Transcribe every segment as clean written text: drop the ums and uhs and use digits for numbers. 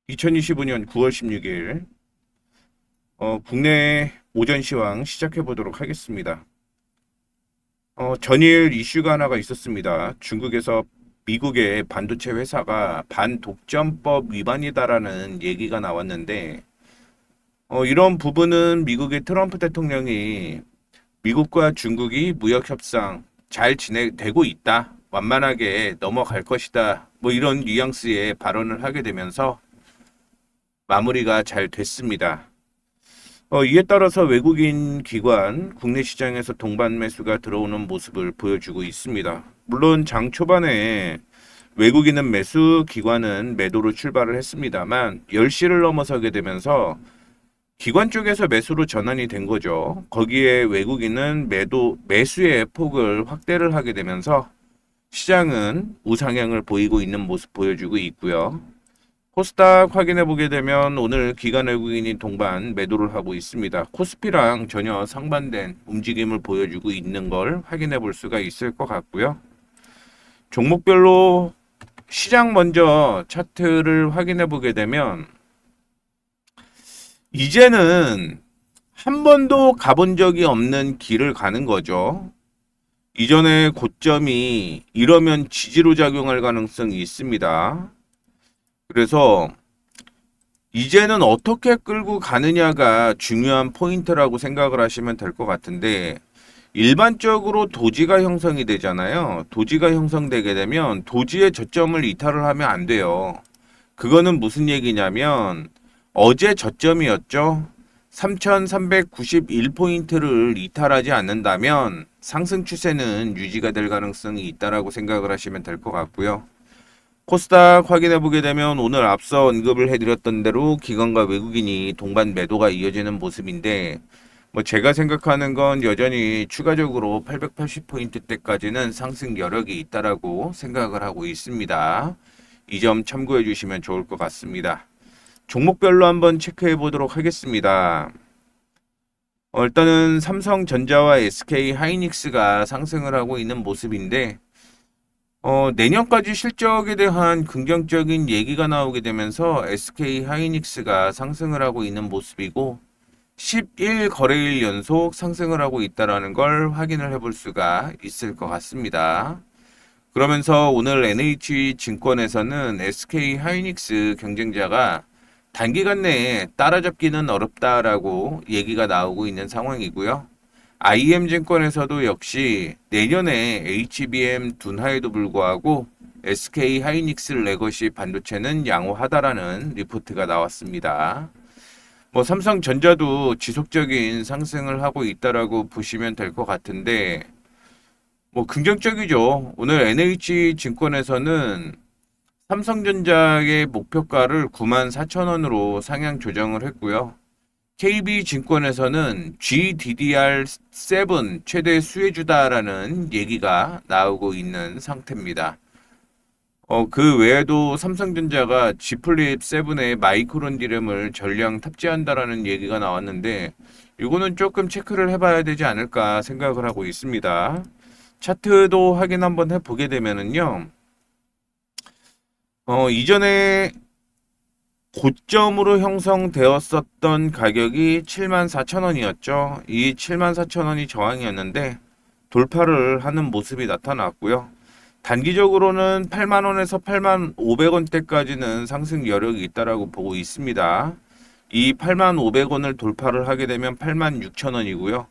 2025년 9월 16일 국내 오전 시황 시작해 보도록 하겠습니다. 전일 이슈가 하나가 있었습니다. 중국에서 미국의 반도체 회사가 반독점법 위반이다라는 얘기가 나왔는데 이런 부분은 미국의 트럼프 대통령이 미국과 중국이 무역 협상 잘 진행되고 있다. 완만하게 넘어갈 것이다. 뭐 이런 뉘앙스의 발언을 하게 되면서 마무리가 잘 됐습니다. 이에 따라서 외국인 기관, 국내 시장에서 동반 매수가 들어오는 모습을 보여주고 있습니다. 물론 장 초반에 외국인은 매수, 기관은 매도로 출발을 했습니다만 10시를 넘어서게 되면서 기관 쪽에서 매수로 전환이 된 거죠. 거기에 외국인은 매수의 폭을 확대를 하게 되면서 시장은 우상향을 보이고 있는 모습 보여주고 있고요. 코스닥 확인해 보게 되면 오늘 기관 외국인이 동반 매도를 하고 있습니다. 코스피랑 전혀 상반된 움직임을 보여주고 있는 걸 확인해 볼 수가 있을 것 같고요. 종목별로 시장 먼저 차트를 확인해 보게 되면 이제는 한 번도 가본 적이 없는 길을 가는 거죠. 이전에 고점이 이러면 지지로 작용할 가능성이 있습니다. 그래서 이제는 어떻게 끌고 가느냐가 중요한 포인트라고 생각을 하시면 될 것 같은데 일반적으로 도지가 형성이 되잖아요. 도지가 형성되게 되면 도지의 저점을 이탈을 하면 안 돼요. 그거는 무슨 얘기냐면 어제 저점이었죠. 3,391포인트를 이탈하지 않는다면 상승 추세는 유지가 될 가능성이 있다라고 생각을 하시면 될 것 같고요. 코스닥 확인해 보게 되면 오늘 앞서 언급을 해드렸던 대로 기관과 외국인이 동반 매도가 이어지는 모습인데 뭐 제가 생각하는 건 여전히 추가적으로 880포인트대까지는 상승 여력이 있다라고 생각을 하고 있습니다. 이 점 참고해 주시면 좋을 것 같습니다. 종목별로 한번 체크해 보도록 하겠습니다. 일단은 삼성전자와 SK 하이닉스가 상승을 하고 있는 모습인데 내년까지 실적에 대한 긍정적인 얘기가 나오게 되면서 SK 하이닉스가 상승을 하고 있는 모습이고 11 거래일 연속 상승을 하고 있다는 걸 확인을 해볼 수가 있을 것 같습니다. 그러면서 오늘 NH증권에서는 SK 하이닉스 경쟁자가 단기간 내에 따라잡기는 어렵다라고 얘기가 나오고 있는 상황이고요. IM증권에서도 역시 내년에 HBM 둔화에도 불구하고 SK 하이닉스 레거시 반도체는 양호하다라는 리포트가 나왔습니다. 뭐 삼성전자도 지속적인 상승을 하고 있다라고 보시면 될 것 같은데 뭐 긍정적이죠. 오늘 NH증권에서는 삼성전자의 목표가를 94,000원으로 상향 조정을 했고요. KB증권에서는 GDDR7 최대 수혜주다라는 얘기가 나오고 있는 상태입니다. 그 외에도 삼성전자가 G 플립 7의 마이크론 디램을 전량 탑재한다라는 얘기가 나왔는데 이거는 조금 체크를 해봐야 되지 않을까 생각을 하고 있습니다. 차트도 확인 한번 해보게 되면은요. 이전에 고점으로 형성되었었던 가격이 74,000원이었죠. 이 74,000원이 저항이었는데 돌파를 하는 모습이 나타났고요. 단기적으로는 8만원에서 8만500원대까지는 상승 여력이 있다라고 보고 있습니다. 이 8만500원을 돌파를 하게 되면 86,000원이고요.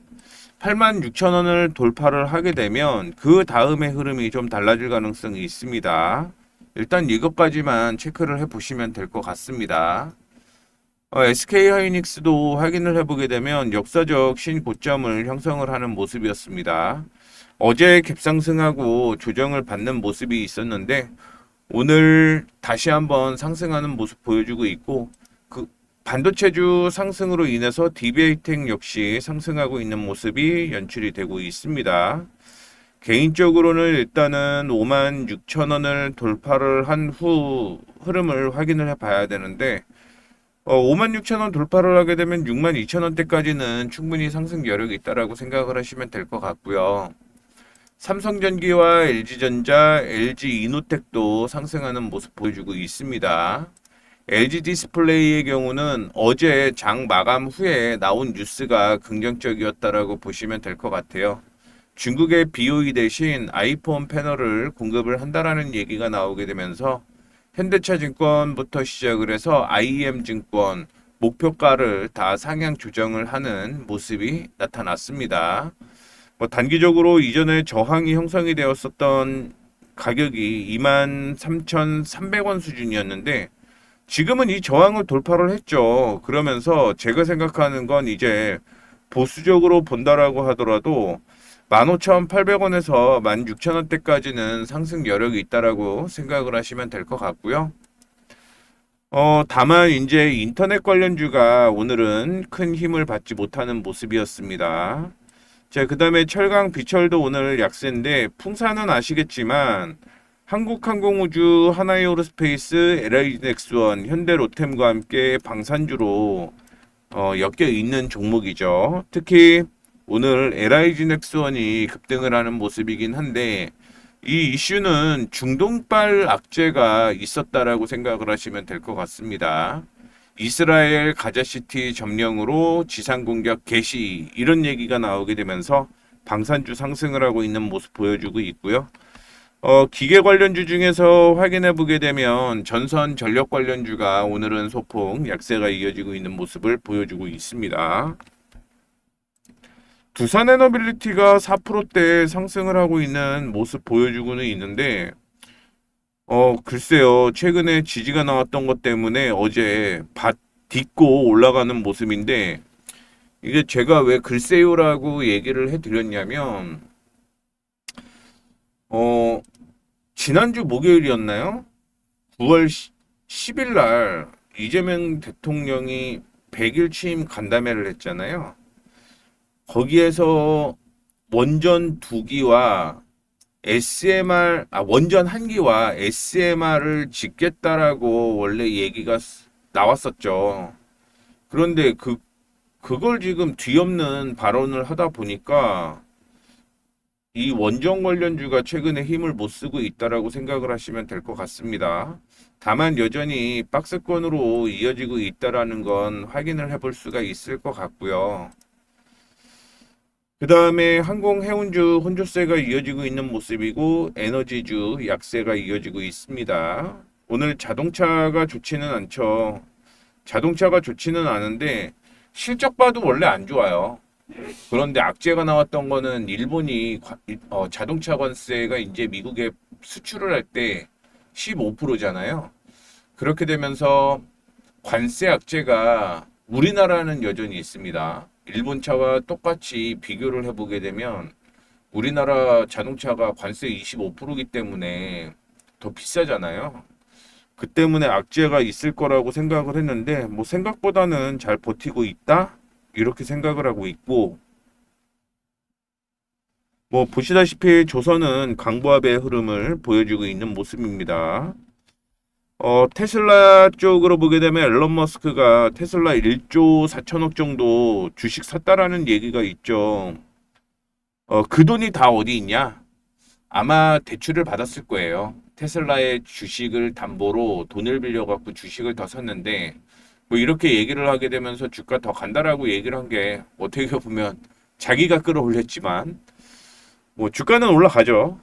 86,000원을 돌파를 하게 되면 그 다음의 흐름이 좀 달라질 가능성이 있습니다. 일단 이것까지만 체크를 해보시면 될 것 같습니다. SK 하이닉스도 확인을 해보게 되면 역사적 신고점을 형성을 하는 모습이었습니다. 어제 갭상승하고 조정을 받는 모습이 있었는데 오늘 다시 한번 상승하는 모습 보여주고 있고 그 반도체주 상승으로 인해서 DB하이텍 역시 상승하고 있는 모습이 연출이 되고 있습니다. 개인적으로는 일단은 56,000원을 돌파를 한 후 흐름을 확인을 해봐야 되는데 56,000원 돌파를 하게 되면 62,000원대까지는 충분히 상승 여력이 있다라고 생각을 하시면 될 것 같고요. 삼성전기와 LG전자, LG이노텍도 상승하는 모습 보여주고 있습니다. LG 디스플레이의 경우는 어제 장 마감 후에 나온 뉴스가 긍정적이었다라고 보시면 될 것 같아요. 중국의 BOE 대신 아이폰 패널을 공급을 한다라는 얘기가 나오게 되면서 현대차증권부터 시작을 해서 IM증권 목표가를 다 상향 조정을 하는 모습이 나타났습니다. 뭐 단기적으로 이전에 저항이 형성이 되었었던 가격이 23,300원 수준이었는데 지금은 이 저항을 돌파를 했죠. 그러면서 제가 생각하는 건 이제 보수적으로 본다라고 하더라도 15,800원에서 16,000원대까지는 상승 여력이 있다라고 생각을 하시면 될 것 같고요. 다만 이제 인터넷 관련주가 오늘은 큰 힘을 받지 못하는 모습이었습니다. 자, 그다음에 철강 비철도 오늘 약세인데 풍사는 아시겠지만 한국항공우주, 하나이오로스페이스, LI넥스원, 현대로템과 함께 방산주로 엮여 있는 종목이죠. 특히 오늘 LIG넥스원이 급등을 하는 모습이긴 한데 이 이슈는 중동발 악재가 있었다라고 생각을 하시면 될 것 같습니다. 이스라엘 가자시티 점령으로 지상 공격 개시 이런 얘기가 나오게 되면서 방산주 상승을 하고 있는 모습 보여주고 있고요. 기계 관련주 중에서 확인해 보게 되면 전선 전력 관련주가 오늘은 소폭 약세가 이어지고 있는 모습을 보여주고 있습니다. 두산에너빌리티가 4%대 상승을 하고 있는 모습 보여주고는 있는데 글쎄요. 최근에 지지가 나왔던 것 때문에 어제 딛고 올라가는 모습인데 이게 제가 왜 글쎄요라고 얘기를 해드렸냐면 지난주 목요일이었나요? 9월 10일 날 이재명 대통령이 100일 취임 간담회를 했잖아요. 거기에서 원전 2기와 원전 1기와 SMR을 짓겠다라고 원래 얘기가 나왔었죠. 그런데 그걸 지금 뒤엎는 발언을 하다 보니까 이 원전 관련주가 최근에 힘을 못 쓰고 있다라고 생각을 하시면 될 것 같습니다. 다만 여전히 박스권으로 이어지고 있다라는 건 확인을 해볼 수가 있을 것 같고요. 그 다음에 항공 해운주 혼조세가 이어지고 있는 모습이고 에너지주 약세가 이어지고 있습니다. 오늘 자동차가 좋지는 않죠. 자동차가 좋지는 않은데 실적 봐도 원래 안 좋아요. 그런데 악재가 나왔던 거는 일본이 자동차 관세가 이제 미국에 수출을 할 때 15%잖아요. 그렇게 되면서 관세 악재가 우리나라는 여전히 있습니다. 일본 차와 똑같이 비교를 해보게 되면 우리나라 자동차가 관세 25%이기 때문에 더 비싸잖아요. 그 때문에 악재가 있을 거라고 생각을 했는데 뭐 생각보다는 잘 버티고 있다 이렇게 생각을 하고 있고 뭐 보시다시피 조선은 강보합의 흐름을 보여주고 있는 모습입니다. 테슬라 쪽으로 보게 되면 앨런 머스크가 테슬라 1조 4천억 정도 주식 샀다라는 얘기가 있죠. 그 돈이 다 어디 있냐? 아마 대출을 받았을 거예요. 테슬라의 주식을 담보로 돈을 빌려갖고 주식을 더 샀는데 뭐 이렇게 얘기를 하게 되면서 주가 더 간다라고 얘기를 한 게 어떻게 보면 자기가 끌어올렸지만 뭐 주가는 올라가죠.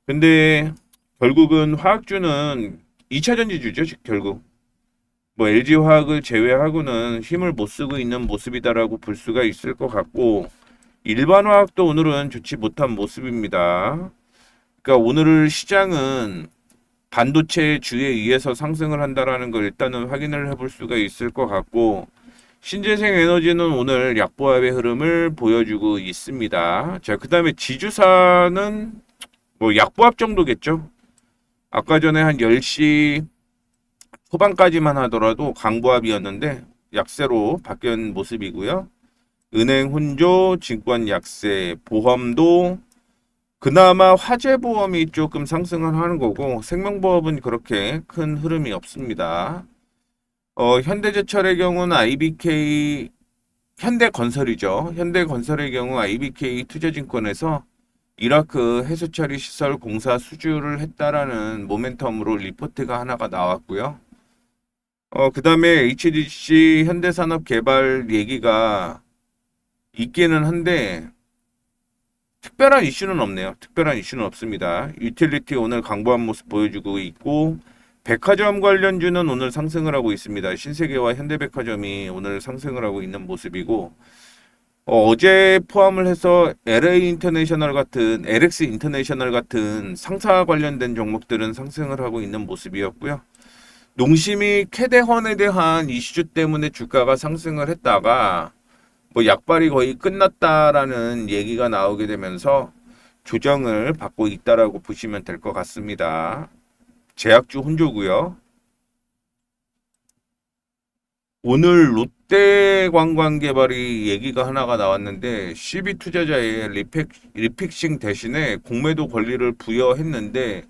근데 결국은 화학주는 2차 전지주죠. 결국 뭐 LG화학을 제외하고는 힘을 못 쓰고 있는 모습이다라고 볼 수가 있을 것 같고 일반화학도 오늘은 좋지 못한 모습입니다. 그러니까 오늘 시장은 반도체 주에 의해서 상승을 한다라는 걸 일단은 확인을 해볼 수가 있을 것 같고 신재생 에너지는 오늘 약보합의 흐름을 보여주고 있습니다. 자, 그 다음에 지주사는 뭐 약보합 정도겠죠. 아까 전에 한 10시 초반까지만 하더라도 강보합이었는데 약세로 바뀐 모습이고요. 은행 혼조, 증권 약세, 보험도 그나마 화재보험이 조금 상승을 하는 거고 생명보험은 그렇게 큰 흐름이 없습니다. 현대제철의 경우는 IBK 현대건설이죠. 현대건설의 경우 IBK 투자증권에서 이라크 해수처리 시설 공사 수주를 했다라는 모멘텀으로 리포트가 하나가 나왔고요. 그다음에 HDC 현대산업개발 얘기가 있기는 한데 특별한 이슈는 없네요. 특별한 이슈는 없습니다. 유틸리티 오늘 강보한 모습 보여주고 있고 백화점 관련주는 오늘 상승을 하고 있습니다. 신세계와 현대백화점이 오늘 상승을 하고 있는 모습이고 어제 포함을 해서 LA 인터내셔널 같은 LX 인터내셔널 같은 상사 관련된 종목들은 상승을 하고 있는 모습이었고요. 농심이 캐대헌에 대한 이슈 때문에 주가가 상승을 했다가 뭐 약발이 거의 끝났다라는 얘기가 나오게 되면서 조정을 받고 있다라고 보시면 될 것 같습니다. 제약주 혼조고요. 오늘 롯데관광개발이 얘기가 하나가 나왔는데 CB투자자의 리픽싱 대신에 공매도 권리를 부여했는데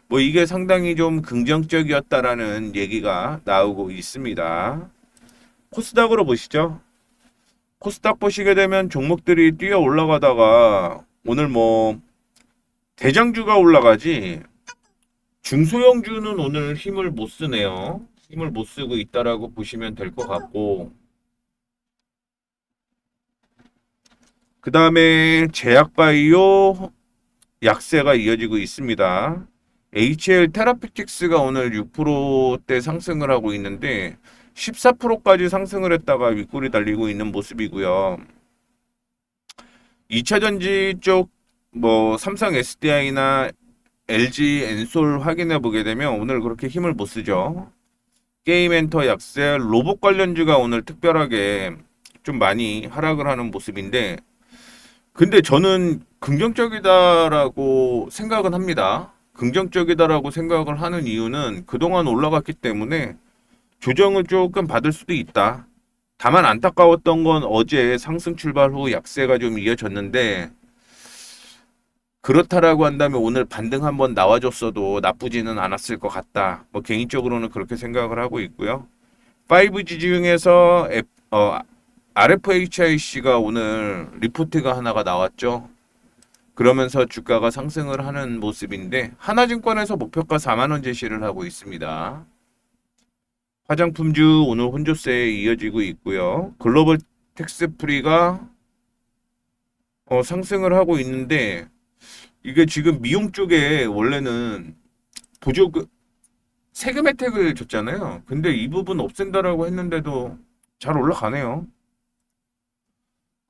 뭐 이게 상당히 좀 긍정적이었다라는 얘기가 나오고 있습니다. 코스닥으로 보시죠. 코스닥 보시게 되면 종목들이 뛰어 올라가다가 오늘 뭐 대장주가 올라가지 중소형주는 오늘 힘을 못 쓰네요. 힘을 못 쓰고 있다라고 보시면 될 것 같고 그 다음에 제약바이오 약세가 이어지고 있습니다. HL 테라피틱스가 오늘 6%대 상승을 하고 있는데 14%까지 상승을 했다가 윗골이 달리고 있는 모습이고요. 2차전지 쪽 뭐 삼성 SDI나 LG 엔솔 확인해 보게 되면 오늘 그렇게 힘을 못 쓰죠. 게임엔터 약세, 로봇 관련주가 오늘 특별하게 좀 많이 하락을 하는 모습인데 근데 저는 긍정적이다라고 생각은 합니다. 긍정적이다라고 생각을 하는 이유는 그동안 올라갔기 때문에 조정을 조금 받을 수도 있다. 다만 안타까웠던 건 어제 상승 출발 후 약세가 좀 이어졌는데 그렇다라고 한다면 오늘 반등 한번 나와줬어도 나쁘지는 않았을 것 같다. 뭐 개인적으로는 그렇게 생각을 하고 있고요. 5G 중에서 RFHIC가 오늘 리포트가 하나가 나왔죠. 그러면서 주가가 상승을 하는 모습인데 하나증권에서 목표가 4만 원 제시를 하고 있습니다. 화장품주 오늘 혼조세에 이어지고 있고요. 글로벌 텍스프리가 상승을 하고 있는데 이게 지금 미용 쪽에 원래는 보조 세금 혜택을 줬잖아요. 근데 이 부분 없앤다라고 했는데도 잘 올라가네요.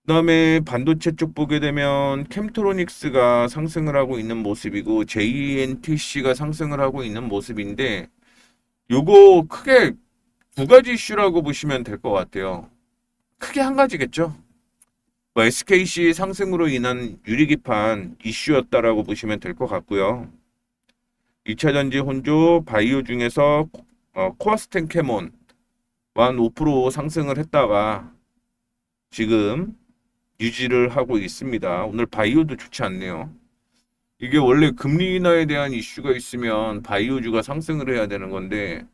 그다음에 반도체 쪽 보게 되면 캠트로닉스가 상승을 하고 있는 모습이고 JNTC가 상승을 하고 있는 모습인데 요거 크게 두 가지 이슈라고 보시면 될 것 같아요. 크게 한 가지겠죠. 뭐 SKC 상승으로 인한 유리기판 이슈였다라고 보시면 될 것 같고요. 2차전지 혼조 바이오 중에서 코아스텐 캐몬 5% 상승을 했다가 지금 유지를 하고 있습니다. 오늘 바이오도 좋지 않네요. 이게 원래 금리 인하에 대한 이슈가 있으면 바이오주가 상승을 해야 되는 건데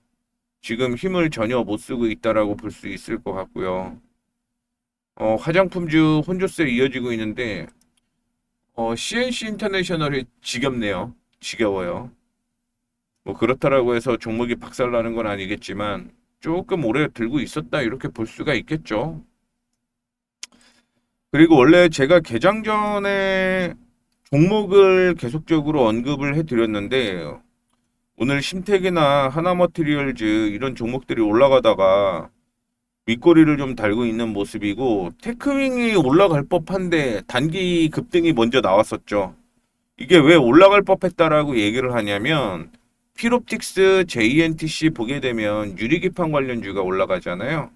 지금 힘을 전혀 못 쓰고 있다라고 볼 수 있을 것 같고요. 화장품주 혼조세 이어지고 있는데 CNC 인터내셔널이 지겹네요. 지겨워요. 뭐 그렇다라고 해서 종목이 박살나는 건 아니겠지만 조금 오래 들고 있었다 이렇게 볼 수가 있겠죠. 그리고 원래 제가 개장 전에 종목을 계속적으로 언급을 해드렸는데 오늘 심택이나 하나머티리얼즈 이런 종목들이 올라가다가 윗꼬리를 좀 달고 있는 모습이고 테크윙이 올라갈 법한데 단기 급등이 먼저 나왔었죠. 이게 왜 올라갈 법했다라고 얘기를 하냐면 필옵틱스, JNTC 보게 되면 유리기판 관련주가 올라가잖아요.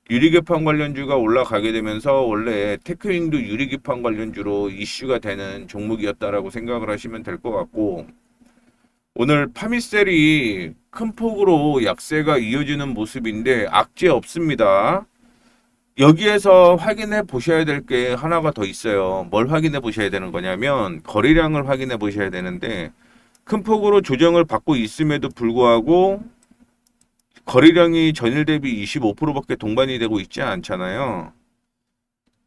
유리기판 관련주가 올라가게 되면서 원래 테크윙도 유리기판 관련주로 이슈가 되는 종목이었다라고 생각을 하시면 될 것 같고 오늘 파미셀이 큰 폭으로 약세가 이어지는 모습인데 악재 없습니다. 여기에서 확인해 보셔야 될 게 하나가 더 있어요. 뭘 확인해 보셔야 되는 거냐면 거래량을 확인해 보셔야 되는데 큰 폭으로 조정을 받고 있음에도 불구하고 거래량이 전일 대비 25%밖에 동반이 되고 있지 않잖아요.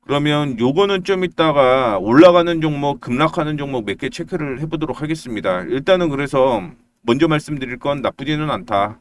그러면 요거는 좀 이따가 올라가는 종목, 급락하는 종목 몇 개 체크를 해보도록 하겠습니다. 일단은 그래서 먼저 말씀드릴 건 나쁘지는 않다.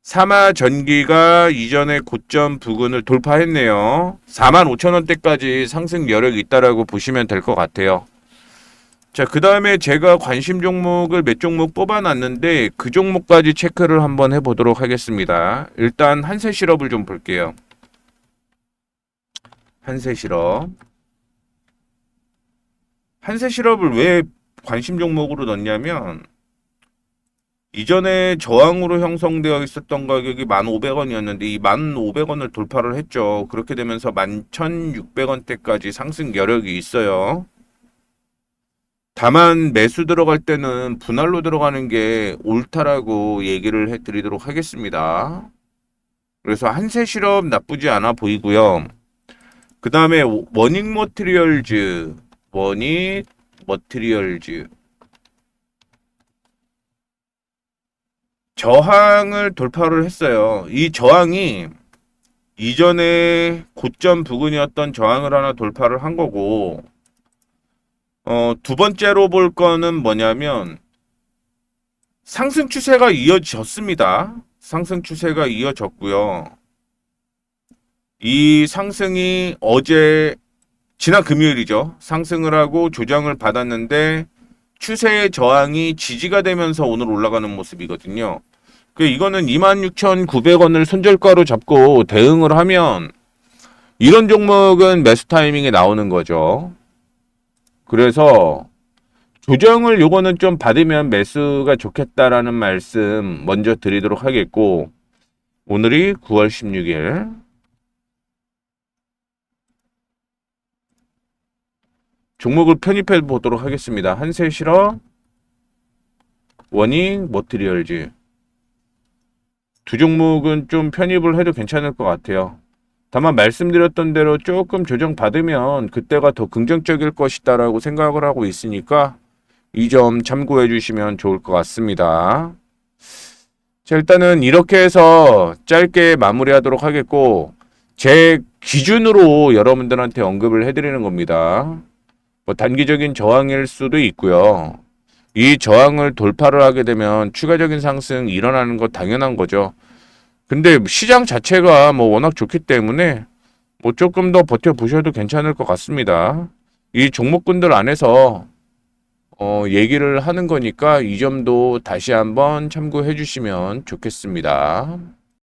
삼화전기가 이전의 고점 부근을 돌파했네요. 45,000원대까지 상승 여력이 있다라고 보시면 될 것 같아요. 자, 그 다음에 제가 관심 종목을 몇 종목 뽑아놨는데 그 종목까지 체크를 한번 해보도록 하겠습니다. 일단 한세실업을 좀 볼게요. 한세실업. 한세실업을 왜 관심 종목으로 넣냐면 이전에 저항으로 형성되어 있었던 가격이 1,500원이었는데 이 1,500원을 돌파를 했죠. 그렇게 되면서 11,600원대까지 상승 여력이 있어요. 다만 매수 들어갈 때는 분할로 들어가는 게 옳다라고 얘기를 해드리도록 하겠습니다. 그래서 한세실업 나쁘지 않아 보이고요. 그 다음에 원익 머티리얼즈, 원익 머티리얼즈 저항을 돌파를 했어요. 이 저항이 이전에 고점 부근이었던 저항을 하나 돌파를 한 거고, 두 번째로 볼 거는 뭐냐면 상승 추세가 이어졌습니다. 상승 추세가 이어졌고요. 이 상승이 어제 지난 금요일이죠. 상승을 하고 조정을 받았는데 추세의 저항이 지지가 되면서 오늘 올라가는 모습이거든요. 이거는 26,900원을 손절가로 잡고 대응을 하면 이런 종목은 매수 타이밍에 나오는 거죠. 그래서 조정을 요거는 좀 받으면 매수가 좋겠다라는 말씀 먼저 드리도록 하겠고, 오늘이 9월 16일. 종목을 편입해 보도록 하겠습니다. 한세실업, 원익 머티리얼즈. 두 종목은 좀 편입을 해도 괜찮을 것 같아요. 다만 말씀드렸던 대로 조금 조정받으면 그때가 더 긍정적일 것이다라고 생각을 하고 있으니까 이 점 참고해 주시면 좋을 것 같습니다. 자, 일단은 이렇게 해서 짧게 마무리하도록 하겠고, 제 기준으로 여러분들한테 언급을 해드리는 겁니다. 뭐 단기적인 저항일 수도 있고요. 이 저항을 돌파를 하게 되면 추가적인 상승 일어나는 거 당연한 거죠. 근데 시장 자체가 뭐 워낙 좋기 때문에 뭐 조금 더 버텨보셔도 괜찮을 것 같습니다. 이 종목군들 안에서 얘기를 하는 거니까 이 점도 다시 한번 참고해 주시면 좋겠습니다.